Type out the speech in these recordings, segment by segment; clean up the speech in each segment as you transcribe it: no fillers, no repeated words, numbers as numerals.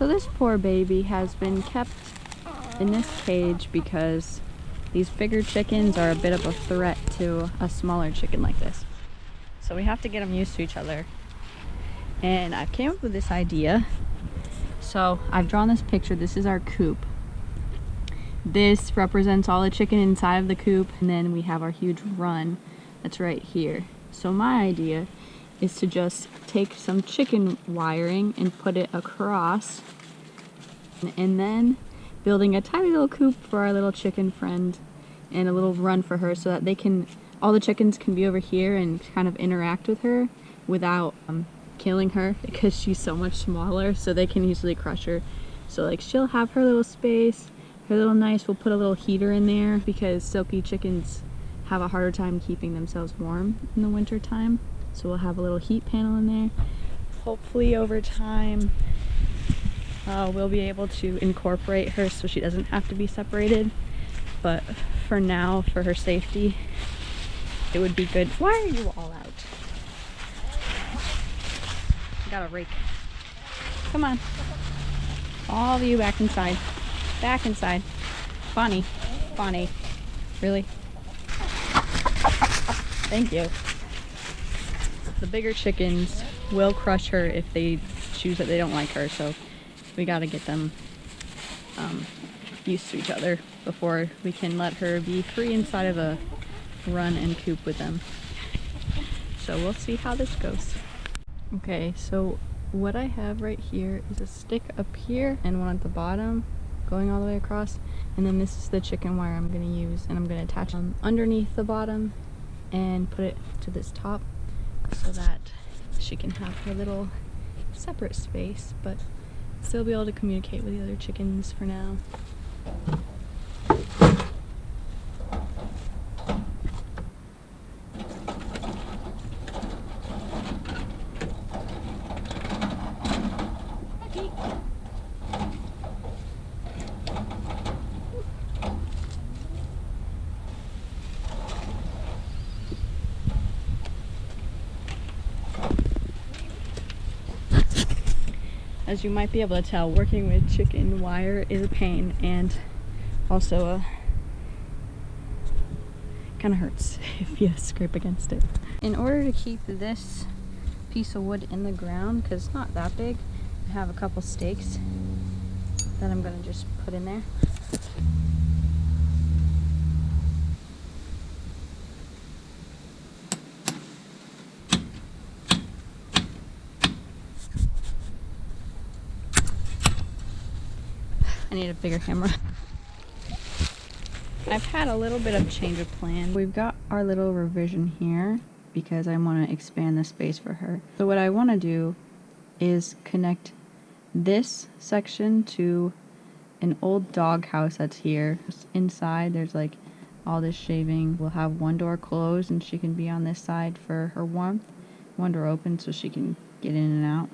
So this poor baby has been kept in this cage because these bigger chickens are a bit of a threat to a smaller chicken like this. So we have to get them used to each other. And I came up with this idea. So I've drawn this picture. This is our coop. This represents all the chicken inside of the coop, and then we have our huge run that's right here. So my idea is to just take some chicken wiring and put it across, and then building a tiny little coop for our little chicken friend and a little run for her, so that they can, all the chickens can be over here and kind of interact with her without killing her, because she's so much smaller, so they can easily crush her. So like, she'll have her little space, her little nice, we'll put a little heater in there because silky chickens have a harder time keeping themselves warm in the winter time. So we'll have a little heat panel in there. Hopefully over time we'll be able to incorporate her so she doesn't have to be separated. But for now, for her safety, it would be good. Why are you all out? I got a rake. Come on. All of you back inside. Back inside. Bonnie. Bonnie. Really? Thank you. The bigger chickens will crush her if they choose that they don't like her, so we gotta get them used to each other before we can let her be free inside of a run and coop with them. So we'll see how this goes. Okay, so what I have right here is a stick up here and one at the bottom going all the way across, and then this is the chicken wire I'm going to use, and I'm going to attach them underneath the bottom and put it to this top so that she can have her little separate space, but still be able to communicate with the other chickens for now. As you might be able to tell, working with chicken wire is a pain, and also kind of hurts if you scrape against it. In order to keep this piece of wood in the ground, because it's not that big, I have a couple stakes that I'm going to just put in there. I need a bigger hammer. I've had a little bit of change of plan. We've got our little revision here because I want to expand the space for her. So what I want to do is connect this section to an old dog house that's here. Inside there's like all this shaving. We'll have one door closed and she can be on this side for her warmth. One door open so she can get in and out.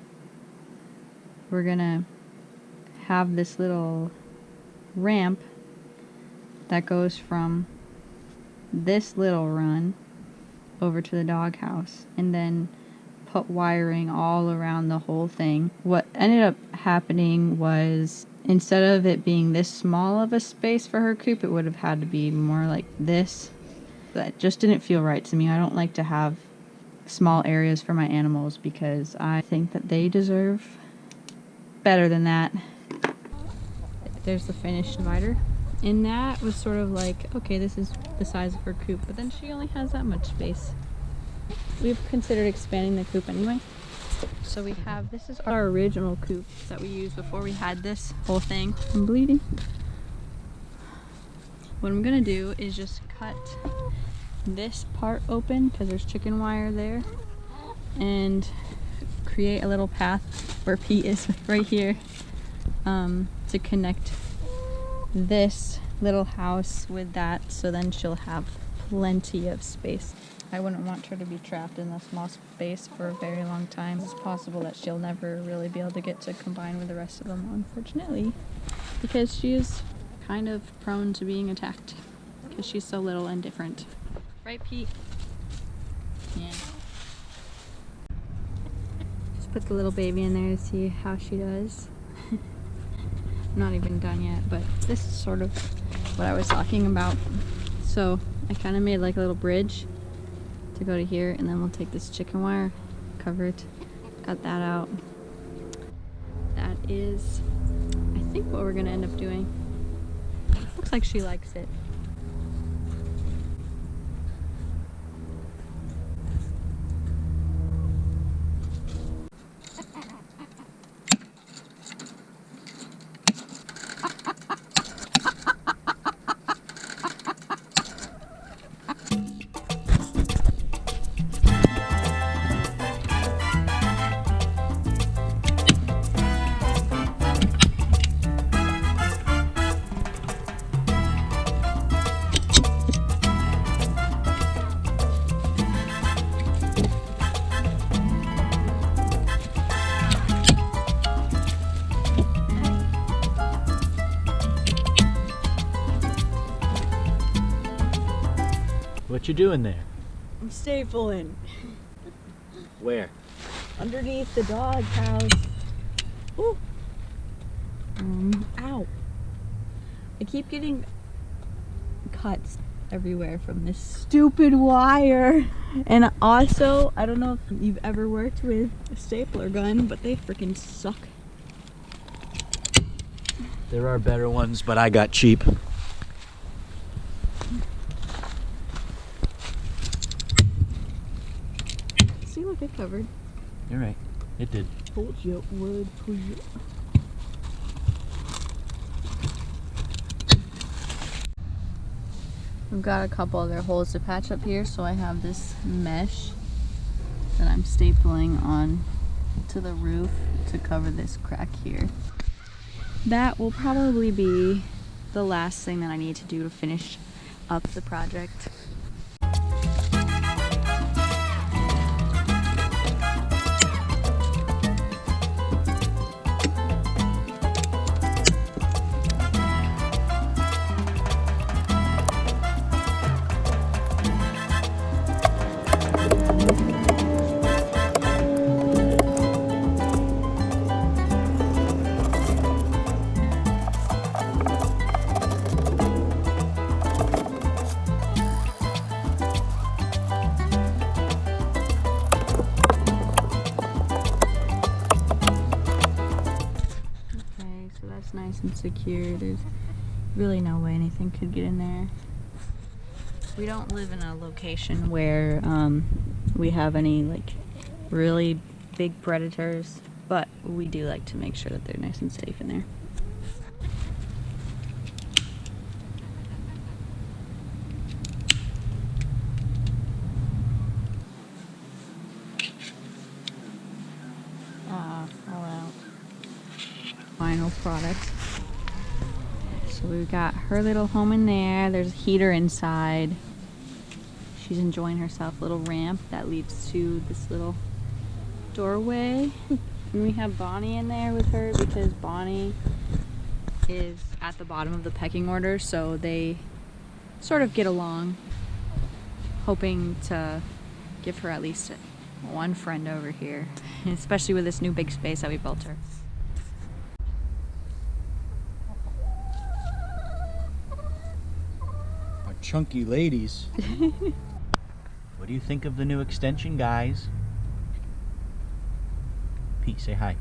We're gonna have this little ramp that goes from this little run over to the doghouse, and then put wiring all around the whole thing. What ended up happening was, instead of it being this small of a space for her coop, it would have had to be more like this. That just didn't feel right to me. I don't like to have small areas for my animals because I think that they deserve better than that. There's the finished divider. And that was sort of like, okay, this is the size of her coop, but then she only has that much space. We've considered expanding the coop anyway. So we have, this is our original coop that we used before we had this whole thing. I'm bleeding. What I'm gonna do is just cut this part open because there's chicken wire there, and create a little path where Pete is right here. To connect this little house with that, so then she'll have plenty of space. I wouldn't want her to be trapped in a small space for a very long time. It's possible that she'll never really be able to get to combine with the rest of them, unfortunately, because she is kind of prone to being attacked because she's so little and different. Right, Pete? Yeah. Just put the little baby in there to see how she does. not even done yet, but this is sort of what I was talking about. So I kind of made like a little bridge to go to here, and then we'll take this chicken wire, cover it, cut that out. That is, I think, what we're gonna end up doing. Looks like she likes it. What you doing there? I'm stapling. Where? Underneath the dog house. Ooh. Ow. I keep getting cuts everywhere from this stupid wire. And also, I don't know if you've ever worked with a stapler gun, but they freaking suck. There are better ones, but I got cheap. See, look, it covered. You're right. It did. Told you it would. Told you. We've got a couple other holes to patch up here, so I have this mesh that I'm stapling on to the roof to cover this crack here. That will probably be the last thing that I need to do to finish up the project. Nice and secure. There's really no way anything could get in there. We don't live in a location where we have any like really big predators, but we do like to make sure that they're nice and safe in there. All out. Final product. So we've got her little home in there. There's a heater inside. She's enjoying herself. A little ramp that leads to this little doorway. And we have Bonnie in there with her because Bonnie is at the bottom of the pecking order, so they sort of get along. Hoping to give her at least one friend over here, especially with this new big space that we built her. Chunky ladies. What do you think of the new extension, guys? Pete, say hi.